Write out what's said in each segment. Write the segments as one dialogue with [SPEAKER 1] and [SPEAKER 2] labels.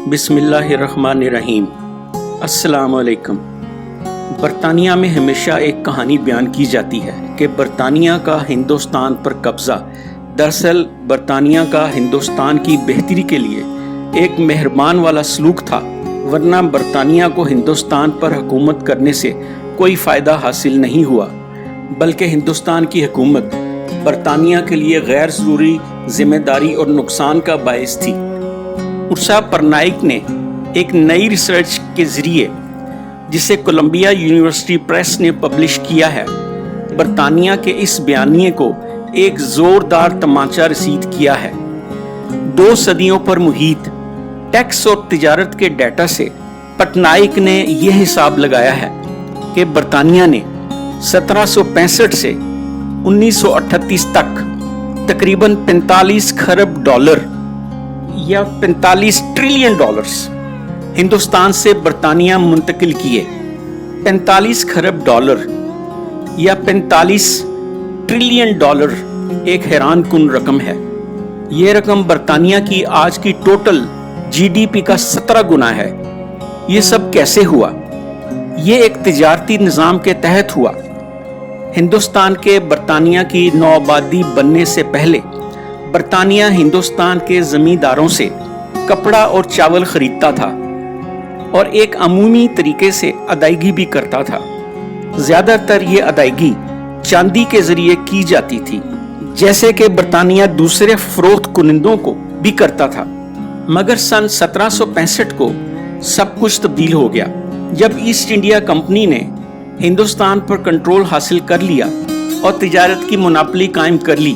[SPEAKER 1] बिस्मिल्लाहिर्रहमानिर्रहीम। अस्सलाम वालेकुम। बरतानिया में हमेशा एक कहानी बयान की जाती है कि बरतानिया का हिंदुस्तान पर कब्ज़ा दरअसल बरतानिया का हिंदुस्तान की बेहतरी के लिए एक मेहरबान वाला सलूक था, वरना बरतानिया को हिंदुस्तान पर हुकूमत करने से कोई फ़ायदा हासिल नहीं हुआ, बल्कि हिंदुस्तान की हुकूमत बरतानिया के लिए गैर ज़रूरी जिम्मेदारी और नुकसान का बायस थी। उर्सा परनाइक ने एक नई रिसर्च के ज़रिए, जिसे कोलंबिया यूनिवर्सिटी प्रेस ने पब्लिश किया है, बरतानिया के इस बयानिए को एक ज़ोरदार तमाचा रसीद किया है। 2 सदियों पर मुहित टैक्स और तिजारत के डाटा से पटनाइक ने यह हिसाब लगाया है कि बरतानिया ने 1765 से 1938 तक तकरीबन 45 खरब डॉलर या 45 ट्रिलियन डॉलर्स हिंदुस्तान से बरतानिया मुंतकिल किए। 45 खरब डॉलर या 45 ट्रिलियन डॉलर एक हैरान कुन रकम है। यह रकम बरतानिया की आज की टोटल जीडीपी का 17 गुना है। ये सब कैसे हुआ? ये एक तिजारती निज़ाम के तहत हुआ। हिंदुस्तान के बरतानिया की नौआबादी बनने से पहले बरतानिया हिंदुस्तान के ज़मींदारों से कपड़ा और चावल खरीदता था और एक अमूमी तरीके से अदायगी भी करता था। ज़्यादातर ये अदायगी चांदी के ज़रिए की जाती थी, जैसे कि बरतानिया दूसरे फ़रोख्त कुनिंदों को भी करता था। मगर सन 1765 को सब कुछ तब्दील हो गया, जब ईस्ट इंडिया कंपनी ने हिंदुस्तान पर कंट्रोल हासिल कर लिया और तिजारत की मोनोपोली कायम कर ली।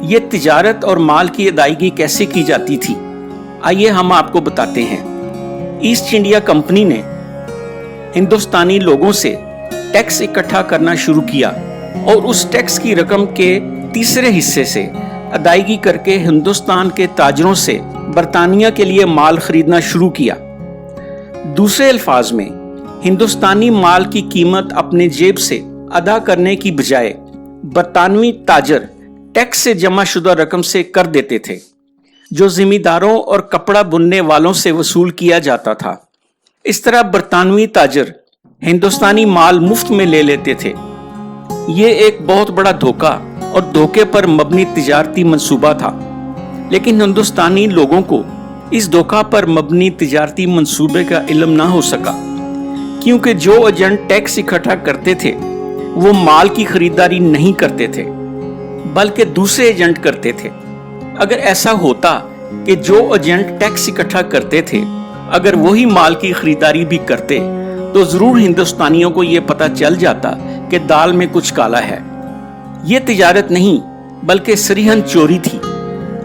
[SPEAKER 1] ये तिजारत और माल की अदायगी कैसे की जाती थी, आइए हम आपको बताते हैं। ईस्ट इंडिया कंपनी ने हिंदुस्तानी लोगों से टैक्स इकट्ठा करना शुरू किया और उस टैक्स की रकम के तीसरे हिस्से से अदायगी करके हिंदुस्तान के ताजरों से बरतानिया के लिए माल खरीदना शुरू किया। दूसरे अल्फाज में, हिंदुस्तानी माल की कीमत अपने जेब से अदा करने की बजाय बरतानवी ताजर टैक्स से जमा शुदा रकम से कर देते थे, जो जिमींदारों और कपड़ा बुनने वालों से वसूल किया जाता था। इस तरह बरतानवी ताजर हिंदुस्तानी माल मुफ्त में ले लेते थे। ये एक बहुत बड़ा धोखा और धोखे पर मबनी तिजारती मंसूबा था, लेकिन हिंदुस्तानी लोगों को इस धोखा पर मबनी तिजारती मंसूबे का इल्म ना हो सका, क्योंकि जो एजेंट टैक्स इकट्ठा करते थे वो माल की खरीदारी नहीं करते थे, बल्कि दूसरे एजेंट करते थे। अगर ऐसा होता कि जो एजेंट टैक्स इकट्ठा करते थे अगर वही माल की खरीदारी भी करते, तो जरूर हिंदुस्तानियों को यह पता चल जाता कि दाल में कुछ काला है। ये तिजारत नहीं बल्कि सरीहन चोरी थी,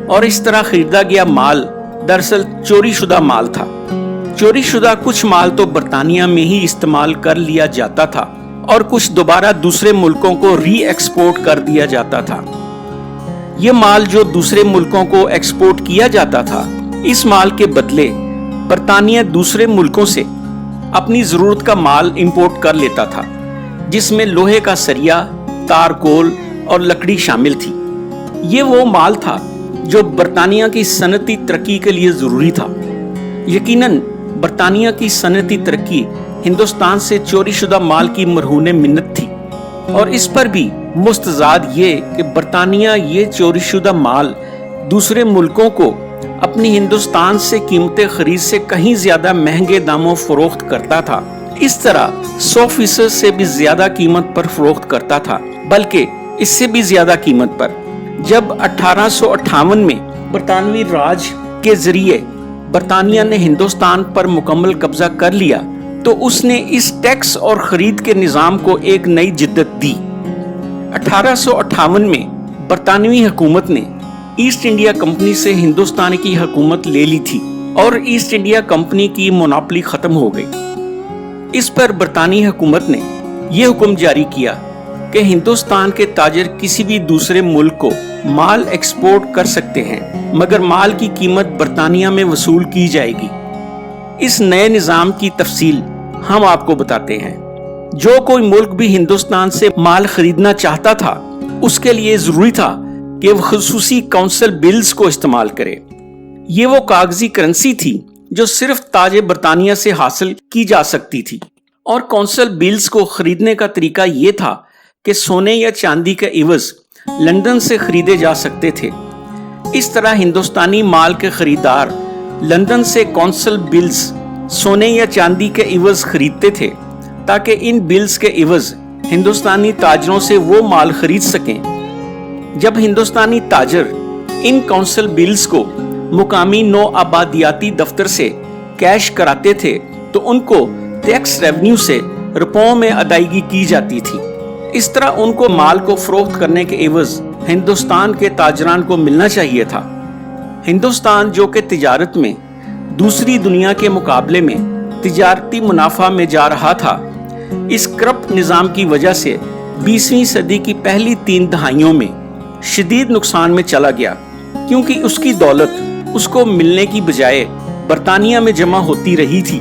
[SPEAKER 1] और इस तरह खरीदा गया माल दरअसल चोरी शुदा माल था। चोरी शुदा कुछ माल तो बरतानिया में ही इस्तेमाल कर लिया जाता था और कुछ दोबारा दूसरे मुल्कों को री एक्सपोर्ट कर दिया जाता था। ये माल जो दूसरे मुल्कों को एक्सपोर्ट किया जाता था, इस माल के बदले बरतानिया दूसरे मुल्कों से अपनी ज़रूरत का माल इंपोर्ट कर लेता था, जिसमें लोहे का सरिया, तारकोल और लकड़ी शामिल थी। ये वो माल था जो बरतानिया की सनती तरक्की के लिए ज़रूरी था। यकीनन बरतानिया की सनती तरक्की हिंदुस्तान से चोरी शुदा माल की मरहूने मिन्नत थी, और इस पर भी मुस्तजाद ये कि बरतानिया ये चोरी शुदा माल दूसरे मुल्कों को अपनी हिंदुस्तान से कीमतें खरीद से कहीं ज्यादा महंगे दामों फरोख्त करता था। इस तरह 100% से भी ज्यादा कीमत पर फरोख्त करता था, बल्कि इससे भी ज्यादा कीमत पर। जब 1858 में बरतानवी राज के जरिए बरतानिया ने हिंदुस्तान पर मुकम्मल कब्जा कर लिया, तो उसने इस टैक्स और खरीद के निज़ाम को एक नई जिद्दत दी। 1858 में बरतानवी हुकूमत ने ईस्ट इंडिया कंपनी से हिंदुस्तान की हुकूमत ले ली थी और ईस्ट इंडिया कंपनी की मोनोपोली खत्म हो गई। इस पर बरतानी हुकूमत ने यह हुक्म जारी किया कि हिंदुस्तान के ताजर किसी भी दूसरे मुल्क को माल एक्सपोर्ट कर सकते हैं, मगर माल की कीमत बरतानिया में वसूल की जाएगी। इस नए निज़ाम की तफसील हम आपको बताते हैं। जो कोई मुल्क भी हिंदुस्तान से माल खरीदना चाहता था, उसके लिए जरूरी था कि वह खुसूसी काउंसिल बिल्स को इस्तेमाल करे। ये वो कागजी करेंसी थी जो सिर्फ ताजे बरतानिया से हासिल की जा सकती थी। और कौंसल बिल्स को खरीदने का तरीका ये था कि सोने या चांदी के इवज लंदन से खरीदे जा सकते थे। इस तरह हिंदुस्तानी माल के खरीदार लंदन से कौंसल बिल्स सोने या चांदी के इवज खरीदते थे ताकि इन बिल्स के इवज हिंदुस्तानी ताजरों से वो माल खरीद सकें। जब हिंदुस्तानी ताजर इन कौंसल बिल्स को मुकामी नौ आबादियाती दफ्तर से कैश कराते थे तो उनको टैक्स रेवेन्यू से रुपयों में अदायगी की जाती थी। इस तरह उनको माल को फरोख्त करने के एवज हिंदुस्तान के ताजरान को मिलना चाहिए था। हिंदुस्तान जो कि तिजारत में दूसरी दुनिया के मुकाबले में तिजारती मुनाफा में जा रहा था, इस करप्ट निज़ाम की वजह से 20वीं सदी की पहली 3 दहाइयों में शदीद नुकसान में चला गया, क्योंकि उसकी दौलत उसको मिलने की बजाय बरतानिया में जमा होती रही थी।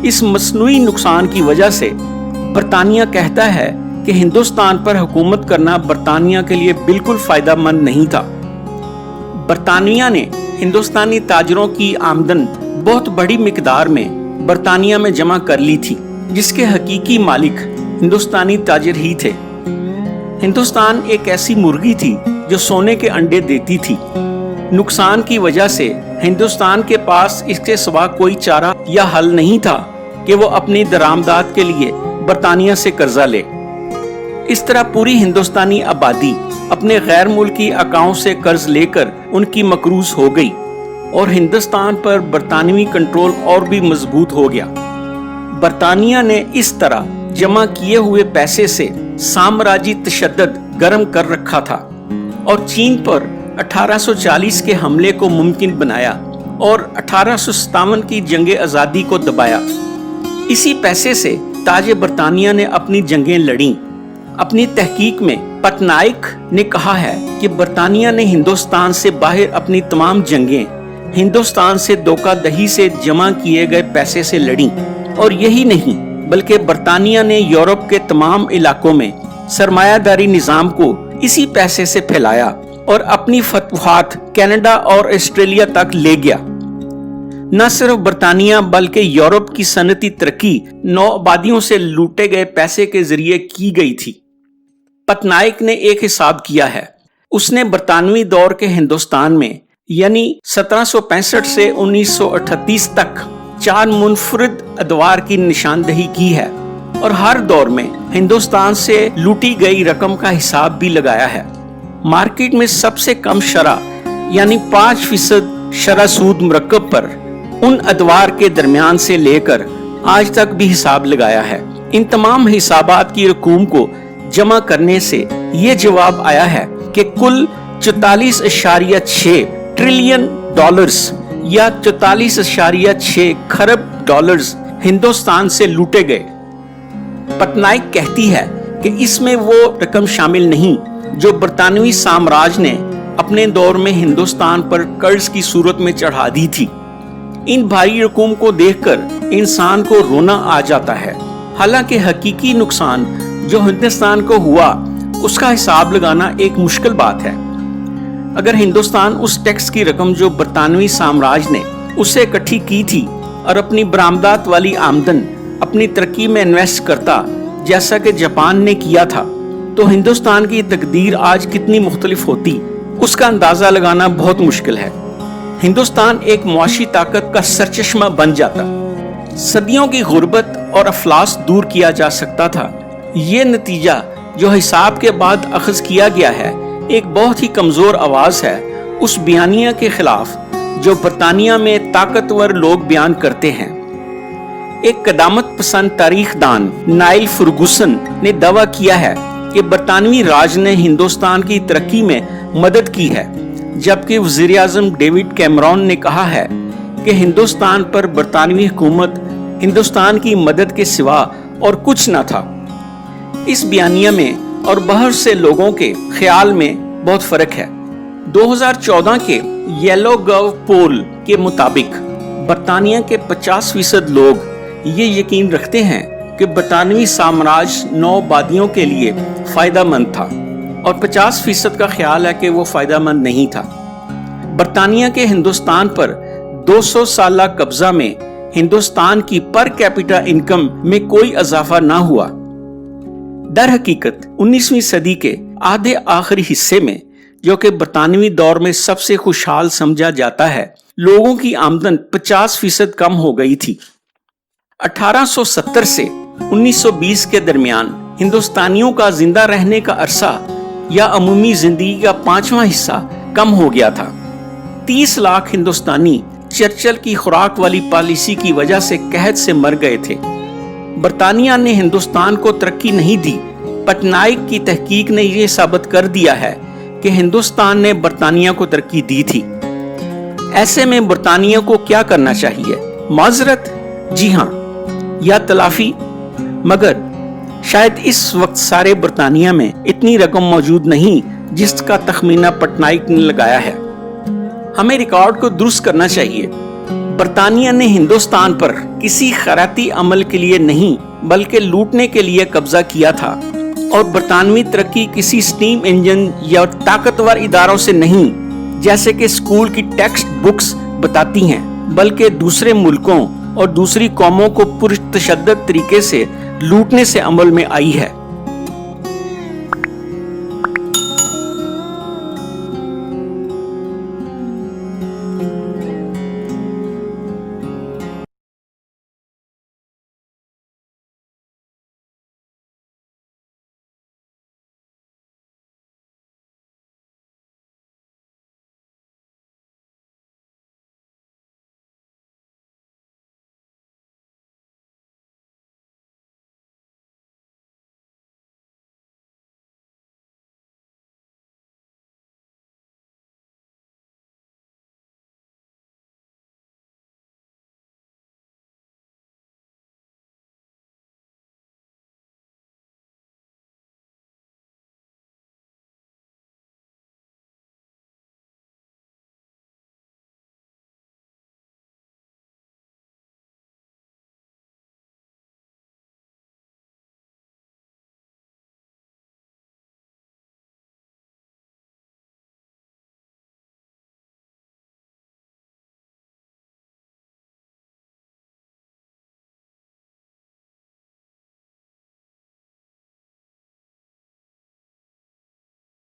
[SPEAKER 1] इस मसनूई नुकसान की वजह से बरतानिया कहता है कि हिंदुस्तान पर हुकूमत करना बरतानिया के लिए बिल्कुल फायदेमंद नहीं था। बरतानिया ने हिंदुस्तानी ताजरों की आमदन बहुत बड़ी मिकदार में बरतानिया में जमा कर ली थी, जिसके हकीकी मालिक हिंदुस्तानी ताजिर ही थे। हिंदुस्तान एक ऐसी मुर्गी थी जो सोने के अंडे देती थी। नुकसान की वजह से हिंदुस्तान के पास इसके सिवा कोई चारा या हल नहीं था कि वो अपनी दरामदात के लिए बरतानिया से कर्जा ले। इस तरह पूरी हिंदुस्तानी आबादी अपने गैर मुल्की अकाउंट से कर्ज लेकर उनकी मकरूज हो गई और हिंदुस्तान पर बरतानवी कंट्रोल और भी मजबूत हो गया। बरतानिया ने इस तरह जमा किए हुए पैसे से साम्राज्यी तशद्दुद गर्म कर रखा था और चीन पर 1840 के हमले को मुमकिन बनाया और 1857 की जंगे आज़ादी को दबाया। इसी पैसे से ताजे बरतानिया ने अपनी जंगें लड़ी। अपनी तहकीक में पटनायक ने कहा है कि बरतानिया ने हिंदुस्तान से बाहर अपनी तमाम जंगें हिंदुस्तान से धोखाधड़ी से जमा किए गए पैसे से लड़ी, और यही नहीं बल्कि बरतानिया ने यूरोप के तमाम इलाकों में सरमायादारी निज़ाम को इसी पैसे से फैलाया और अपनी फतवाहत कनाडा और ऑस्ट्रेलिया तक ले गया। न सिर्फ बरतानिया बल्कि यूरोप की सनती तरक्की नौ आबादियों से लूटे गए पैसे के जरिए की गई थी। पटनायक ने एक हिसाब किया है। उसने बरतानवी दौर के हिंदुस्तान में यानी 1765 से 1938 तक 4 मुनफरिद अदवार की निशानदही की है और हर दौर में हिंदुस्तान से लूटी गई रकम का हिसाब भी लगाया है। मार्केट में सबसे कम शरह यानी 5% शरह सूद मुरक्कब पर उन अदवार के दरमियान से लेकर आज तक भी हिसाब लगाया है। इन तमाम हिसाबात की रकूम को जमा करने से ये जवाब आया है कि कुल 44.6 ट्रिलियन डॉलर्स या 44.6 खरब डॉलर्स हिंदुस्तान से लूटे गए। पटनायक कहती है कि इसमें वो रकम शामिल नहीं जो बरतानवी साम्राज्य ने अपने दौर में हिंदुस्तान पर कर्ज की सूरत में चढ़ा दी थी। इन भारी रकूम को देखकर इंसान को रोना आ जाता है। हालांकि हकीकी नुकसान जो हिंदुस्तान को हुआ उसका हिसाब लगाना एक मुश्किल बात है। अगर हिंदुस्तान उस टैक्स की रकम जो बरतानवी साम्राज्य ने उसे इकट्ठी की थी और अपनी बरामदात वाली आमदन अपनी तरक्की में इन्वेस्ट करता जैसा कि जापान ने किया था, तो हिंदुस्तान की तकदीर आज कितनी मुख्तलिफ होती, उसका अंदाजा लगाना बहुत मुश्किल है। हिंदुस्तान एक मुआशी ताकत का सरचश्मा बन जाता, सदियों की गुर्बत और अफलास दूर किया जा सकता था। ये नतीजा जो हिसाब के बाद अखज़ किया गया है एक बहुत ही कमजोर आवाज है उस बयानिया के खिलाफ जो बरतानिया में ताकतवर लोग बयान करते हैं। एक कदामत पसंद तारीखदान नाइल फर्गुसन ने दावा किया है कि बरतानवी राज ने हिंदुस्तान की तरक्की में मदद की है, जबकि वज़ीर आज़म डेविड कैमरॉन ने कहा है कि हिंदुस्तान पर बरतानवी हुकूमत हिंदुस्तान की मदद के सिवा और कुछ न था। इस बयानिया में और बाहर से लोगों के ख्याल में बहुत फर्क है। 2014 के येलो गव पोल के मुताबिक बरतानिया के 50% लोग ये यकीन रखते हैं कि बरतानवी साम्राज्य नौ आबादियों के लिए फायदेमंद था और 50% का ख्याल है कि वो फायदेमंद नहीं था। बरतानिया के हिंदुस्तान पर 200 साला कब्जा में हिंदुस्तान की पर कैपिटा इनकम में कोई इजाफा ना हुआ। दर हकीकत 19वीं सदी के आधे आखिरी हिस्से में, जो कि बरतानवी दौर में सबसे खुशहाल समझा जाता है, लोगों की आमदन 50% कम हो गई थी। 1870 से 1920 के दरमियान हिंदुस्तानियों का जिंदा रहने का अरसा या अमूमी जिंदगी का 5वां हिस्सा कम हो गया था। 30 लाख हिंदुस्तानी चर्चिल की खुराक वाली पॉलिसी की वजह से कहत से मर गए थे। बरतानिया ने हिंदुस्तान को तरक्की नहीं दी। पटनायक की तहकीक ने यह साबित कर दिया है कि हिंदुस्तान ने बरतानिया को तरक्की दी थी। ऐसे में बरतानिया को क्या करना चाहिए? माजरत? जी हाँ, या तलाफी? मगर शायद इस वक्त सारे बरतानिया में इतनी रकम मौजूद नहीं जिसका तखमीना पटनायक ने लगाया है। हमें रिकॉर्ड को दुरुस्त करना चाहिए। बरतानिया ने हिंदुस्तान पर किसी खैराती अमल के लिए नहीं बल्कि लूटने के लिए कब्जा किया था, और बरतानवी तरक्की किसी स्टीम इंजन या ताकतवर इदारों से नहीं, जैसे कि स्कूल की टेक्स्ट बुक्स बताती हैं, बल्कि दूसरे मुल्कों और दूसरी कौमों को पुरतशद्दद तरीके से लूटने से अमल में आई है।